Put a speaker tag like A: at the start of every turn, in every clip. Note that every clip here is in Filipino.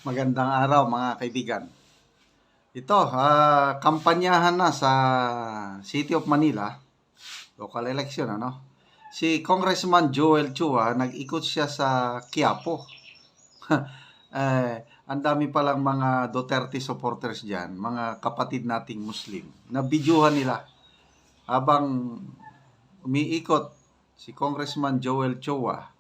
A: Magandang araw mga kaibigan. Ito, kampanyahan na sa City of Manila, local election, ano? Si Congressman Joel Chua, nag-ikot siya sa Quiapo. Ang dami palang mga Duterte supporters dyan, mga kapatid nating Muslim, na bidyuhan nila habang umiikot si Congressman Joel Chua,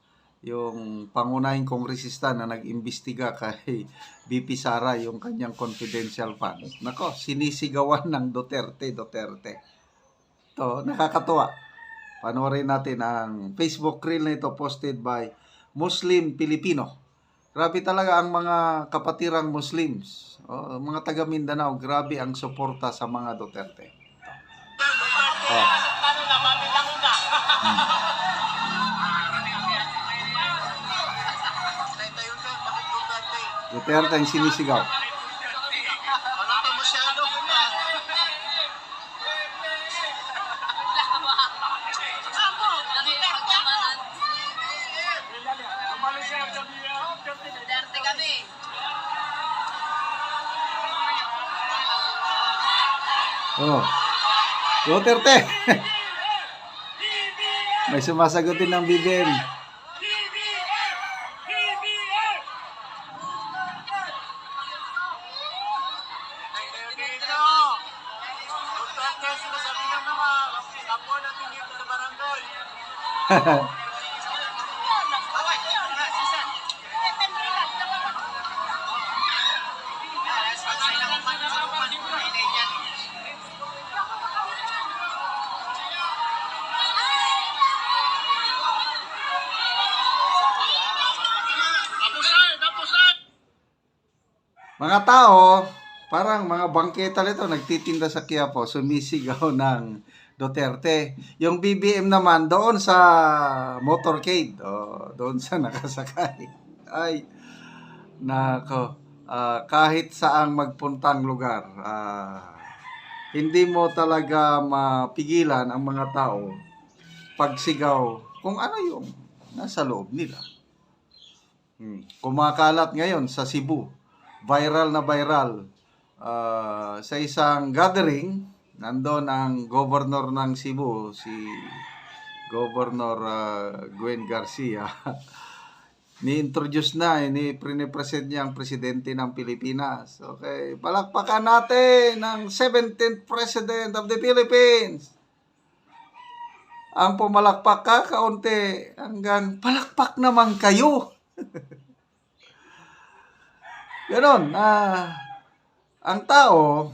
A: yung pangunahing kongresista na nag-imbestiga kay BP Sara, yung kanyang confidential fund. Nako, sinisigawan ng Duterte. Ito, nakakatuwa. Panoorin natin ang Facebook reel na ito posted by Muslim Pilipino. Grabe talaga ang mga kapatirang Muslims. Mga taga Mindanao, grabe ang suporta sa mga Duterte. Oh. Duterte ang sinisigaw.
B: Duterte kami.
A: Oh. Duterte. May sumasagot din ng BBM. Mga tao, parang mga bangketa nito, nagtitinda sa Quiapo, sumisigaw ng Duterte. Yung BBM naman, doon sa motorcade, doon sa nakasakay. Ay, nako, kahit saang magpuntang lugar, hindi mo talaga mapigilan ang mga tao pagsigaw kung ano yung nasa loob nila. Kumakalat ngayon sa Cebu, viral na viral, sa isang gathering, nandun ang governor ng Cebu, si Governor Gwen Garcia. Ni-introduce na, pinipresent niya ang presidente ng Pilipinas. Okay, palakpakan natin ang 17th President of the Philippines. Ang pumalakpak kaunti hanggang palakpak naman kayo. Ganon, ang tao,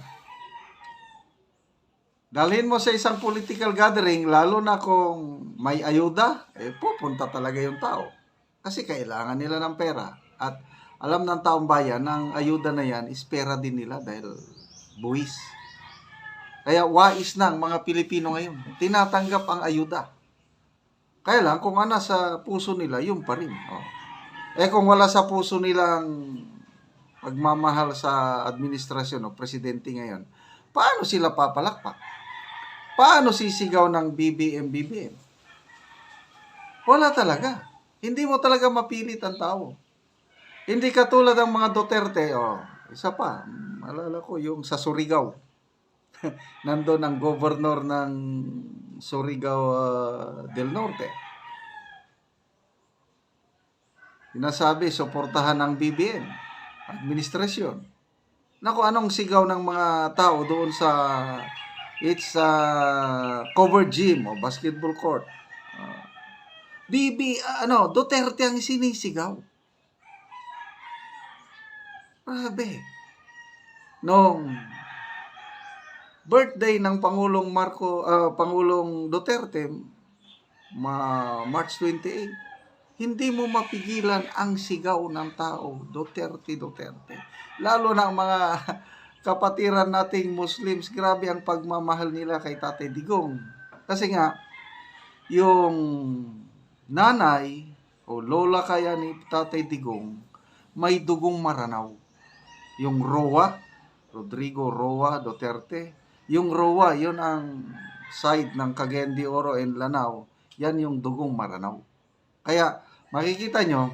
A: dalhin mo sa isang political gathering, lalo na kung may ayuda, pupunta talaga yung tao. Kasi kailangan nila ng pera. At alam ng taong bayan, ang ayuda na yan is pera din nila dahil buwis. Kaya wais na ang mga Pilipino ngayon. Tinatanggap ang ayuda. Kaya lang, kung ano sa puso nila, yun pa rin. Kung wala sa puso nilang pagmamahal sa administrasyon o presidente ngayon, paano sila papalakpak? Paano sisigaw ng BBM? Wala talaga. Hindi mo talaga mapilit ang tao. Hindi katulad ng mga Duterte. Isa pa, alala ko yung sa Surigao. Nandun ang governor ng Surigao del Norte. Sinasabi, suportahan ng BBM administrasyon. Naku, anong sigaw ng mga tao doon sa covered gym o basketball court. Duterte ang sinisigaw. Grabe. Nung birthday ng Pangulong Duterte, March 28, hindi mo mapigilan ang sigaw ng tao, Duterte. Lalo na ang mga kapatiran nating Muslims, grabe ang pagmamahal nila kay Tatay Digong. Kasi nga, yung nanay o lola kaya ni Tatay Digong, may dugong Maranao. Yung Rodrigo Roa Duterte. Yung Roa, yun ang side ng Cagayan de Oro and Lanao. Yan yung dugong Maranao. Kaya, makikita nyo,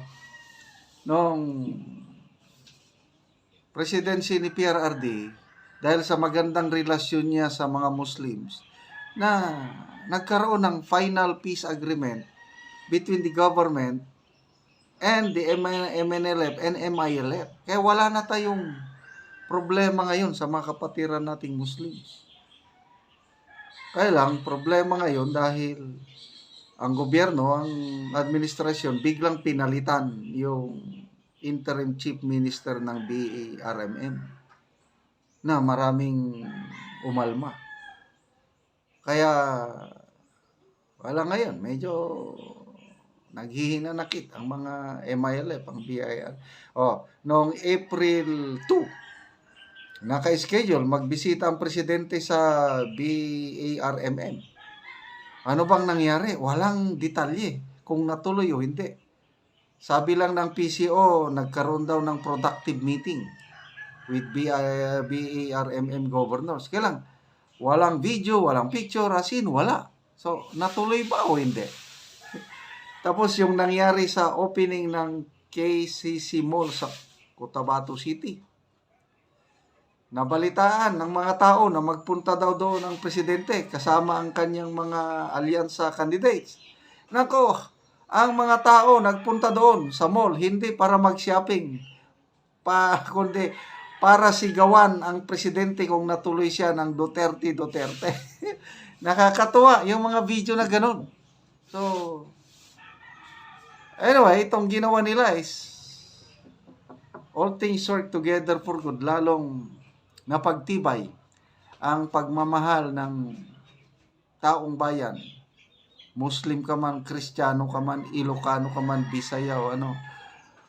A: nung presidency ni PRRD, dahil sa magandang relasyon niya sa mga Muslims, na nagkaroon ng final peace agreement between the government and the MNLF and MILF. Kaya wala na tayong problema ngayon sa mga kapatiran nating Muslims. Kaya lang, problema ngayon dahil ang gobyerno, ang administrasyon, biglang pinalitan yung interim chief minister ng BARMM na maraming umalma. Kaya, wala ngayon, medyo naghihinanakit ang mga MILF, ang BIR. Noong April 2, naka-schedule, magbisita ang presidente sa BARMM. Ano bang nangyari? Walang detalye kung natuloy o hindi. Sabi lang ng PCO, nagkaroon daw ng productive meeting with BARMM governors. Kaya lang, walang video, walang picture, as in, wala. So, natuloy ba o hindi? Tapos yung nangyari sa opening ng KCC Mall sa Cotabato City, nabalitaan ng mga tao na magpunta daw doon ang presidente kasama ang kanyang mga alyansa candidates. Nako, ang mga tao nagpunta doon sa mall hindi para mag-shopping, kundi para sigawan ang presidente kung natuloy siya ng Duterte. Nakakatuwa yung mga video na ganun. So, anyway, itong ginawa nila is all things work together for good, lalong napagtibay ang pagmamahal ng taong bayan. Muslim ka man, Kristiyano ka man, Ilocano ka man, Bisaya o ano.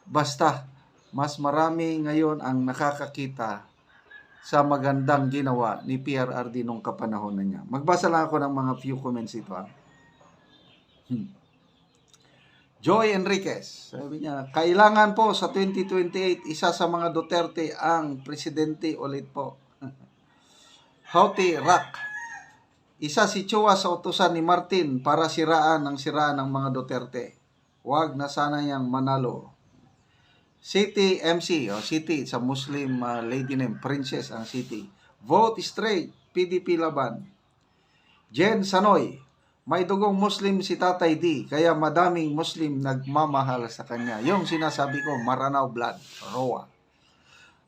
A: Basta, mas marami ngayon ang nakakakita sa magandang ginawa ni PRRD nung kapanahonan niya. Magbasa lang ako ng mga few comments ito. Joy Enriquez, sabi niya, kailangan po sa 2028, isa sa mga Duterte ang presidente ulit po. Houti Rock, isa si Chua sa utusan ni Martin para siraan ng mga Duterte. Huwag na sana niyang manalo. City MC, City, sa Muslim lady name, Princess ang City. Vote straight, PDP laban. Jen Sanoy, may dugong Muslim si Tatay D, kaya madaming Muslim nagmamahal sa kanya. Yung sinasabi ko, Maranao Blood, Roa.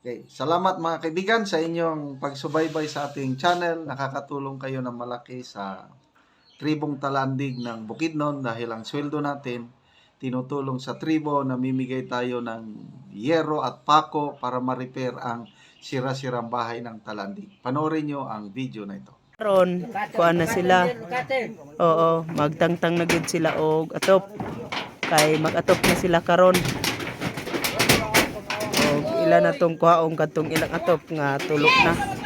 A: Okay, salamat mga kaibigan sa inyong pagsubaybay sa ating channel. Nakakatulong kayo ng malaki sa tribong talandig ng Bukidnon dahil ang sweldo natin tinutulong sa tribo, namimigay tayo ng yero at pako para ma-repair ang sira-sirang bahay ng talandig. Panoorin nyo ang video na ito.
C: Karon, kuan na sila. Oo, magtangtang na gid sila og atop. Kay mag-atop na sila karon. Og ila na tong kuhaong kadtong ilang atop nga tulok na.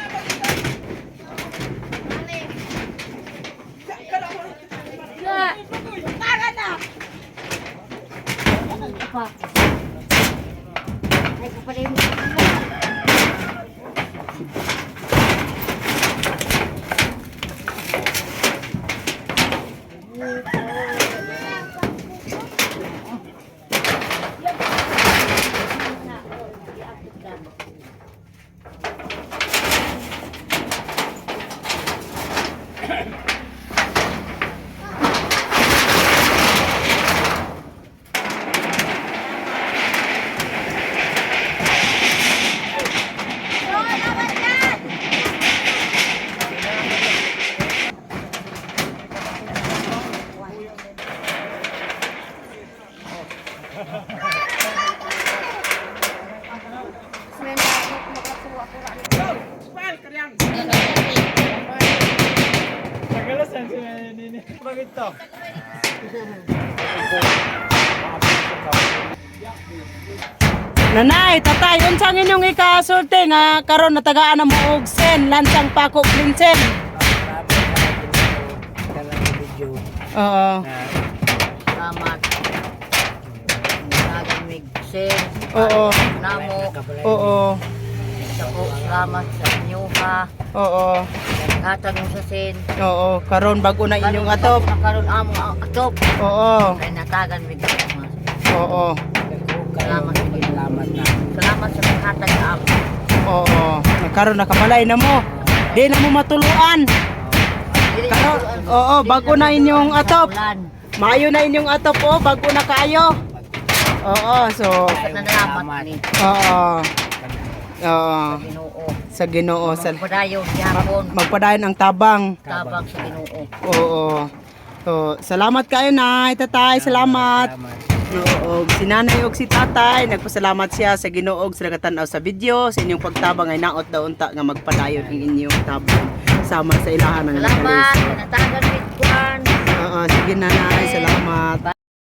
C: Nanay, tatay, unsang inyong ikasulti nga karon natagaan na mo og sen lansang pako prinsen. Oo.
D: Salamat. Nagamig sen.
C: Oo.
D: Namo.
C: Oo.
D: Salamat sa inyo ha.
C: Oo.
D: Naghatag mo sa sen.
C: Oo, karon bago na inyong atop.
D: Karon amo ang atop.
C: Oo.
D: Kay natagan mig
C: Oo.
D: Salamat sa salamat na. Salamat sa naghatag amo.
C: Karon nakabalay na mo. Di na mo matuluan. Karon, oo, bago na inyong atop. Maayo na inyong atop po, bago na kayo. Oo, so
D: Nanalamat ni
C: oo. Oo.
D: Ginoo.
C: Sa Ginoo sa
D: Padayon yapon.
C: magpadayon ang tabang.
D: Tabang sa Ginoo.
C: Oo. So, salamat kayo na, tatay. Salamat. Oo, si nanay og si tatay, nagpasalamat siya sa Ginoo sa nagatan-aw sa video, sa inyong pagtabang ay naot daw unta nga magpadayon ang inyong tabang sama sa ilahan ng
D: Salamat. Natagan mit kuan.
C: Oo, sige nanay, salamat.